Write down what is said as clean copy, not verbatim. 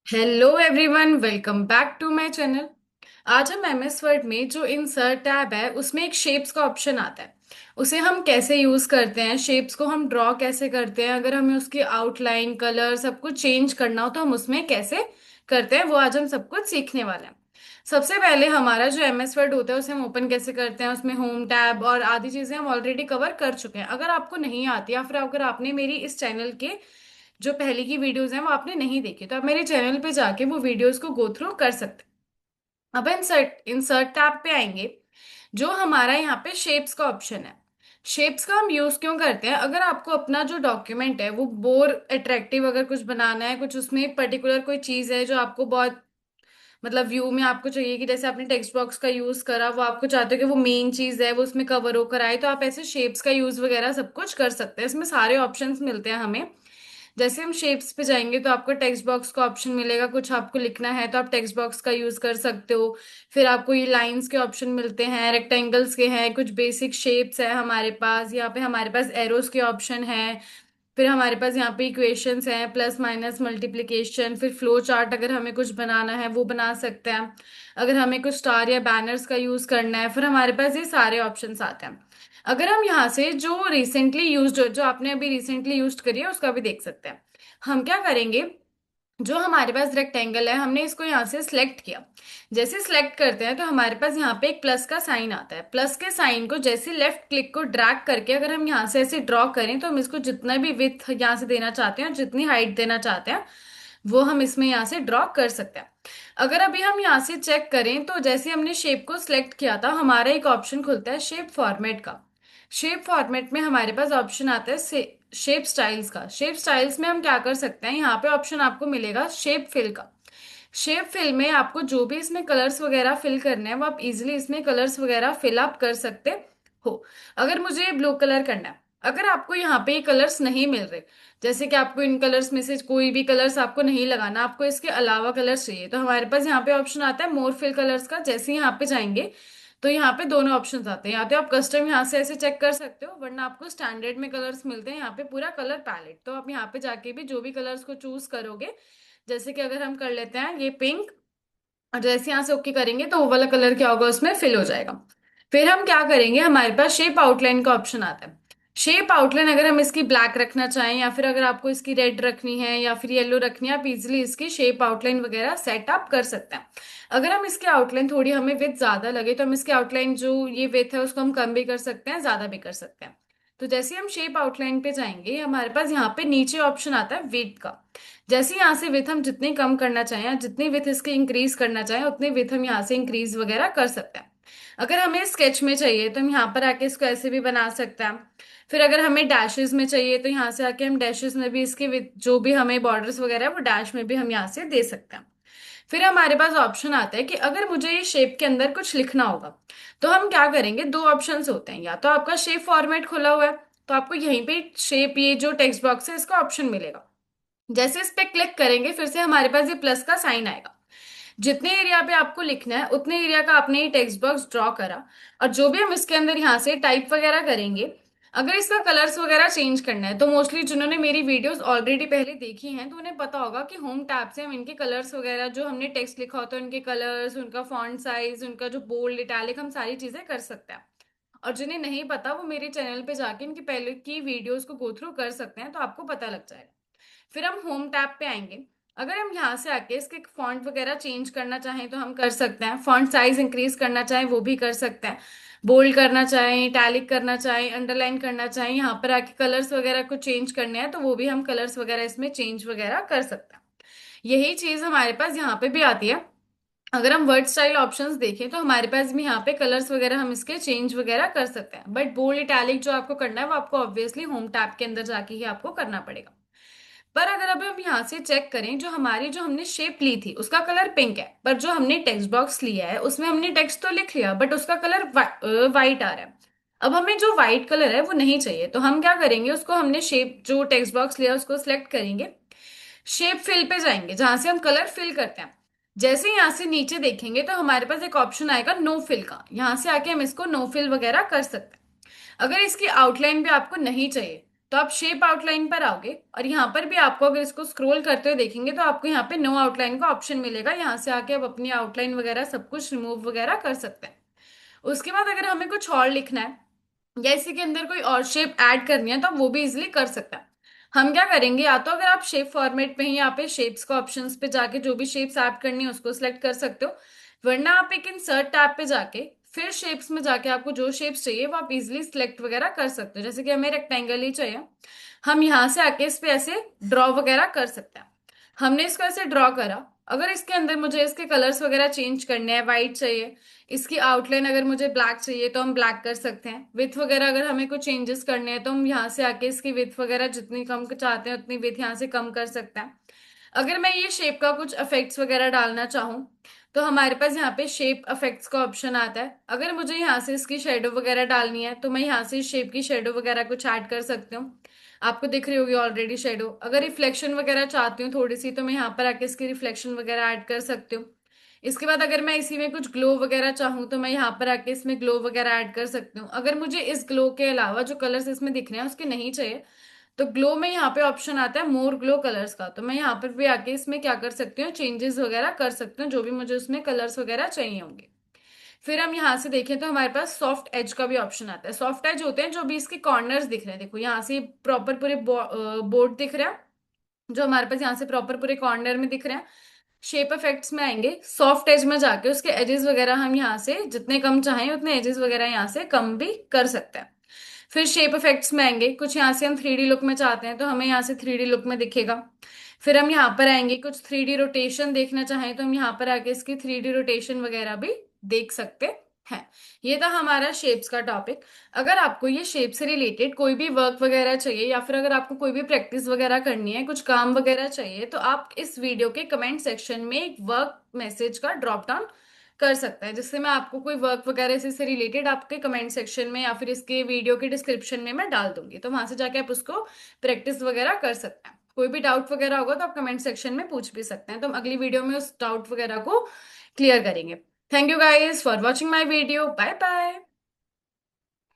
Hello everyone, welcome back to my channel. आज हम MS word में जो इंसर्ट टैब है उसमें एक शेप्स का ऑप्शन आता है। उसे हम कैसे यूज करते हैं, शेप्स को हम ड्रॉ कैसे करते हैं, अगर हमें उसकी आउटलाइन कलर सब कुछ चेंज करना हो तो हम उसमें कैसे करते हैं, वो आज हम सब कुछ सीखने वाले हैं। सबसे पहले हमारा जो एमएस वर्ड होता है उसे हम ओपन कैसे करते हैं, उसमें होम टैब और आदि चीजें हम ऑलरेडी कवर कर चुके हैं। अगर आपको नहीं आती या फिर अगर आपने मेरी इस चैनल के जो पहले की वीडियोस हैं वो आपने नहीं देखी तो आप मेरे चैनल पे जाके वो वीडियोस को गो थ्रू कर सकते हैं। अब इंसर्ट इंसर्ट टैब पे आएंगे। जो हमारा यहाँ पे शेप्स का ऑप्शन है, शेप्स का हम यूज क्यों करते हैं? अगर आपको अपना जो डॉक्यूमेंट है वो बोर अट्रैक्टिव अगर कुछ बनाना है, कुछ उसमें पर्टिकुलर कोई चीज है जो आपको बहुत मतलब व्यू में आपको चाहिए कि जैसे आपने टेक्स्ट बॉक्स का यूज करा, वो आपको चाहते हो कि वो मेन चीज है वो उसमें कवर होकर आए, तो आप ऐसे शेप्स का यूज वगैरह सब कुछ कर सकते हैं। इसमें सारे ऑप्शंस मिलते हैं हमें। जैसे हम शेप्स पे जाएंगे तो आपको टेक्स्ट बॉक्स का ऑप्शन मिलेगा, कुछ आपको लिखना है तो आप टेक्स्ट बॉक्स का यूज कर सकते हो। फिर आपको ये लाइंस के ऑप्शन मिलते हैं, रेक्टेंगल्स के हैं, कुछ बेसिक शेप्स है हमारे पास, यहाँ पे हमारे पास एरोस के ऑप्शन है। फिर हमारे पास यहाँ पे इक्वेशंस हैं, प्लस माइनस मल्टीप्लिकेशन। फिर फ्लो चार्ट अगर हमें कुछ बनाना है वो बना सकते हैं। अगर हमें कुछ स्टार या बैनर्स का यूज करना है, फिर हमारे पास ये सारे ऑप्शंस आते हैं। अगर हम यहाँ से जो रिसेंटली यूज जो आपने अभी रिसेंटली यूज करी है उसका भी देख सकते हैं। हम क्या करेंगे, जो हमारे पास रेक्टेंगल है हमने इसको यहाँ से सिलेक्ट किया। जैसे सिलेक्ट करते हैं तो हमारे पास यहाँ पे एक प्लस का साइन आता है। प्लस के साइन को जैसे लेफ्ट क्लिक को ड्रैग करके अगर हम यहाँ से ऐसे ड्रॉ करें तो हम इसको जितना भी विथ यहाँ से देना चाहते हैं और जितनी हाइट देना चाहते हैं वो हम इसमें यहाँ से ड्रॉ कर सकते हैं। अगर अभी हम यहाँ से चेक करें तो जैसे हमने शेप को सिलेक्ट किया था हमारा एक ऑप्शन खुलता है शेप फॉर्मेट का। शेप फॉर्मेट में हमारे पास ऑप्शन आता है शेप स्टाइल्स का। शेप स्टाइल्स में हम क्या कर सकते हैं, यहाँ पे ऑप्शन आपको मिलेगा शेप फिल का। शेप फिल में आपको जो भी इसमें कलर्स वगैरह फिल करने हैं वो आप इजीली इसमें कलर्स वगैरह फिल अप कर सकते हो। अगर मुझे ब्लू कलर करना है, अगर आपको यहाँ पे ये कलर्स नहीं मिल रहे, जैसे कि आपको इन कलर्स में से कोई भी कलर्स आपको नहीं लगाना, आपको इसके अलावा कलर्स चाहिए, तो हमारे पास यहाँ पे ऑप्शन आता है मोर फिल कलर्स का। जैसे ही यहाँ पे जाएंगे तो यहाँ पे दोनों ऑप्शंस आते हैं, या तो आप कस्टम यहाँ से ऐसे चेक कर सकते हो, वरना आपको स्टैंडर्ड में कलर्स मिलते हैं यहाँ पे पूरा कलर पैलेट, तो आप यहाँ पे जाके भी जो भी कलर्स को चूज करोगे। जैसे कि अगर हम कर लेते हैं ये पिंक, और जैसे यहाँ से ओके करेंगे तो वो वाला कलर क्या होगा उसमें फिल हो जाएगा। फिर हम क्या करेंगे, हमारे पास शेप आउटलाइन का ऑप्शन आता है। शेप आउटलाइन अगर हम इसकी ब्लैक रखना चाहें या फिर अगर आपको इसकी रेड रखनी है या फिर येलो रखनी है, आप इजिली इसकी शेप आउटलाइन वगैरह सेट अप कर सकते हैं। अगर हम इसकी आउटलाइन थोड़ी हमें विथ ज्यादा लगे तो हम इसकी आउटलाइन जो ये विथ है उसको हम कम भी कर सकते हैं, ज्यादा भी कर सकते हैं। तो जैसे हम शेप आउटलाइन पे जाएंगे हमारे पास यहाँ पे नीचे ऑप्शन आता है वेट का। जैसे यहाँ से विथ हम जितनी कम करना चाहें या जितनी विथ इसकी इंक्रीज करना चाहें उतनी विथ हम यहाँ से इंक्रीज वगैरह कर सकते हैं। अगर हमें स्केच में चाहिए तो हम यहाँ पर आके इसको ऐसे भी बना सकते हैं। फिर अगर हमें डैशेस में चाहिए तो यहाँ से आके हम डैशेस में भी इसके विथ जो भी हमें बॉर्डर्स वगैरह है वो डैश में भी हम यहाँ से दे सकते हैं। फिर हमारे पास ऑप्शन आता है कि अगर मुझे ये शेप के अंदर कुछ लिखना होगा तो हम क्या करेंगे, दो ऑप्शंस होते हैं, या तो आपका शेप फॉर्मेट खुला हुआ है तो आपको यहीं पे शेप ये जो टेक्स्ट बॉक्स है इसका ऑप्शन मिलेगा। जैसे इस पे क्लिक करेंगे फिर से हमारे पास ये प्लस का साइन आएगा। जितने एरिया पे आपको लिखना है उतने एरिया का आपने ये टेक्स्ट बॉक्स ड्रॉ करा, और जो भी हम इसके अंदर यहाँ से टाइप वगैरह करेंगे, अगर इसका कलर्स वगैरह चेंज करना है तो मोस्टली जिन्होंने मेरी वीडियोस ऑलरेडी पहले देखी हैं तो उन्हें पता होगा कि होम टैब से हम इनके कलर्स वगैरह जो हमने टेक्स्ट लिखा होता है उनके कलर्स, उनका फॉन्ट साइज, उनका जो बोल्ड इटैलिक, हम सारी चीजें कर सकते हैं। और जिन्हें नहीं पता वो मेरे चैनल पे जाके इनकी पहले की वीडियोस को गो थ्रू कर सकते हैं, तो आपको पता लग जाएगा। फिर हम होम टैब पे आएंगे। अगर हम यहाँ से आके इसके फॉन्ट वगैरह चेंज करना चाहें तो हम कर सकते हैं, फॉन्ट साइज इंक्रीज करना चाहें वो भी कर सकते हैं, बोल्ड करना चाहें, इटैलिक करना चाहें, अंडरलाइन करना चाहें, यहाँ पर आके कलर्स वगैरह को चेंज करने हैं तो वो भी हम कलर्स वगैरह इसमें चेंज वगैरह कर सकते हैं। यही चीज हमारे पास यहाँ पे भी आती है। अगर हम वर्ड स्टाइल ऑप्शंस देखें तो हमारे पास भी यहाँ पे कलर्स वगैरह हम इसके चेंज वगैरह कर सकते हैं, बट बोल्ड इटैलिक जो आपको करना है वो आपको ऑब्वियसली होम टैब के अंदर जाके ही आपको करना पड़ेगा। पर अगर अभी हम यहाँ से चेक करें, जो हमारी जो हमने शेप ली थी उसका कलर पिंक है, पर जो हमने टेक्स्ट बॉक्स लिया है उसमें हमने टेक्स्ट तो लिख लिया बट उसका कलर वाइट आ रहा है। अब हमें जो वाइट कलर है वो नहीं चाहिए, तो हम क्या करेंगे, उसको हमने शेप जो टेक्स्ट बॉक्स लिया उसको सिलेक्ट करेंगे, शेप फिल पे जाएंगे जहां से हम कलर फिल करते हैं। जैसे यहाँ से नीचे देखेंगे तो हमारे पास एक ऑप्शन आएगा नो फिल का, यहाँ से आके हम इसको नो फिल वगैरह कर सकते हैं। अगर इसकी आउटलाइन भी आपको नहीं चाहिए तो आप शेप आउटलाइन पर आओगे और यहाँ पर भी आपको अगर इसको स्क्रॉल करते हुए देखेंगे तो आपको यहाँ पे नो आउटलाइन का ऑप्शन मिलेगा। यहाँ से आके आप अपनी आउटलाइन वगैरह सब कुछ रिमूव वगैरह कर सकते हैं। उसके बाद अगर हमें कुछ और लिखना है या इसी के अंदर कोई और शेप ऐड करनी है तो आप वो भी इजिली कर सकते हैं। हम क्या करेंगे, या तो अगर आप शेप फॉर्मेट पे ही यहाँ पे शेप्स का ऑप्शंस पे जाके जो भी शेप्स ऐड करनी है उसको सिलेक्ट कर सकते हो, वरना आप एक इंसर्ट टैब पे जाके फिर शेप्स में जाके आपको जो शेप्स चाहिए वो आप इजिली सिलेक्ट वगैरह कर सकते हो। जैसे कि हमें रेक्टेंगल ही चाहिए, हम यहाँ से आके इस पे ऐसे ड्रॉ वगैरह कर सकते हैं। हमने इसको ऐसे ड्रॉ करा, अगर इसके अंदर मुझे इसके कलर्स वगैरह चेंज करने हैं, वाइट चाहिए, इसकी आउटलाइन अगर मुझे ब्लैक चाहिए तो हम ब्लैक कर सकते हैं। विथ वगैरह अगर हमें कुछ चेंजेस करने हैं तो हम यहाँ से आके इसकी विथ वगैरह जितनी कम चाहते हैं उतनी विथ यहाँ से कम कर सकते हैं। अगर मैं ये शेप का कुछ इफेक्ट्स वगैरह डालना चाहूँ तो हमारे पास यहाँ पे शेप इफेक्ट्स का ऑप्शन आता है। अगर मुझे यहाँ से इसकी शेडो वगैरह डालनी है तो मैं यहाँ से इस शेप की शेडो वगैरह कुछ ऐड कर सकती हूँ। आपको दिख रही होगी ऑलरेडी शेडो। अगर रिफ्लेक्शन वगैरह चाहती हूँ थोड़ी सी तो मैं यहाँ पर आके इसकी रिफ्लेक्शन वगैरह ऐड कर सकती हूँ। इसके बाद अगर मैं इसी में कुछ ग्लो वगैरह चाहूँ तो मैं यहाँ पर आके इसमें ग्लो वगैरह ऐड कर सकती हूँ। अगर मुझे इस ग्लो के अलावा जो कलर्स इसमें दिख रहे हैं उसके नहीं चाहिए तो ग्लो में यहाँ पे ऑप्शन आता है मोर ग्लो कलर्स का, तो मैं यहाँ पर भी आके इसमें क्या कर सकती हूँ, चेंजेस वगैरह कर सकती हूँ जो भी मुझे उसमें कलर्स वगैरह चाहिए होंगे। फिर हम यहाँ से देखें तो हमारे पास सॉफ्ट एज का भी ऑप्शन आता है। सॉफ्ट एज होते हैं जो भी इसके कॉर्नर्स दिख रहे हैं, देखो यहाँ से प्रॉपर पूरे बोर्ड दिख रहा है, जो हमारे पास यहाँ से प्रॉपर पूरे कॉर्नर में दिख रहे हैं। शेप इफेक्ट्स में आएंगे, सॉफ्ट एज में जाके उसके एजेस वगैरह हम यहाँ से जितने कम चाहें उतने एजेस वगैरह यहाँ से कम भी कर सकते हैं। फिर शेप इफेक्ट्स में आएंगे, कुछ यहाँ से हम 3D लुक में चाहते हैं तो हमें यहाँ से 3D लुक में दिखेगा। फिर हम यहाँ पर आएंगे, कुछ 3D रोटेशन देखना चाहें तो हम यहाँ पर आके इसकी 3D रोटेशन वगैरह भी देख सकते हैं। ये था हमारा शेप्स का टॉपिक। अगर आपको ये शेप से रिलेटेड कोई भी वर्क वगैरह चाहिए या फिर अगर आपको कोई भी प्रैक्टिस वगैरह करनी है, कुछ काम वगैरह चाहिए, तो आप इस वीडियो के कमेंट सेक्शन में एक वर्क मैसेज का ड्रॉप डाउन कर सकता है, जिससे मैं आपको कोई वर्क वगैरह से रिलेटेड आपके कमेंट सेक्शन में या फिर इसके वीडियो के डिस्क्रिप्शन में मैं डाल दूंगी, तो वहां से जाके आप उसको प्रैक्टिस वगैरह कर सकते हैं। कोई भी डाउट वगैरह होगा तो आप कमेंट सेक्शन में पूछ भी सकते हैं, तो हम अगली वीडियो में उस डाउट वगैरह को क्लियर करेंगे। Thank you guys for watching my video. Bye bye.